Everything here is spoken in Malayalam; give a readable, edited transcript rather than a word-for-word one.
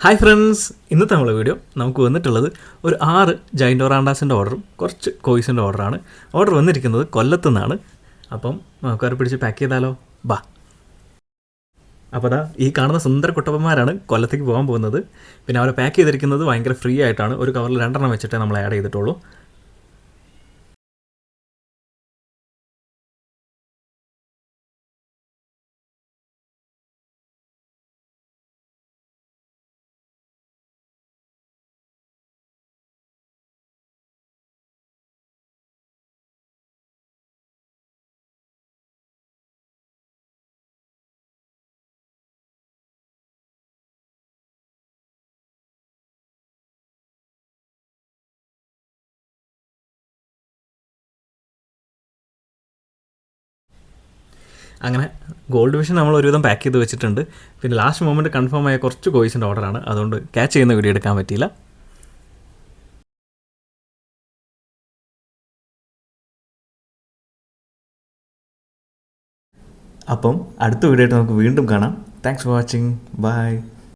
ഹായ് ഫ്രണ്ട്സ്, ഇന്നത്തെ നമ്മളെ വീഡിയോ നമുക്ക് വന്നിട്ടുള്ളത് ഒരു 6 ജൈൻറ്റ് ഒറാണ്ടാസിൻ്റെ ഓർഡറും കുറച്ച് കോയ്സിൻ്റെ ഓർഡറാണ്. ഓർഡർ വന്നിരിക്കുന്നത് കൊല്ലത്തു നിന്നാണ്. അപ്പം നമുക്കവരെ പിടിച്ച് പാക്ക് ചെയ്താലോ? ബാ. അപ്പോൾ അതാ ഈ കാണുന്ന സുന്ദര കുട്ടപ്പന്മാരാണ് കൊല്ലത്തേക്ക് പോകാൻ പോകുന്നത്. പിന്നെ അവരെ പാക്ക് ചെയ്തിരിക്കുന്നത് ഭയങ്കര ഫ്രീ ആയിട്ടാണ്. ഒരു കവറിൽ 2 വെച്ചിട്ടേ നമ്മൾ ആഡ് ചെയ്തിട്ടുള്ളൂ. അങ്ങനെ ഗോൾഡ് വിഷൻ നമ്മൾ ഒരുവിധം പാക്ക് ചെയ്ത് വെച്ചിട്ടുണ്ട്. പിന്നെ ലാസ്റ്റ് മൊമെൻറ്റ് കൺഫേം ആയ കുറച്ച് കോയ്സിൻ്റെ ഓർഡറാണ്, അതുകൊണ്ട് ക്യാച്ച് ചെയ്യുന്ന വീഡിയോ എടുക്കാൻ പറ്റിയില്ല. അപ്പം അടുത്ത വീഡിയോ ആയിട്ട് നമുക്ക് വീണ്ടും കാണാം. Thanks for watching. ബൈ.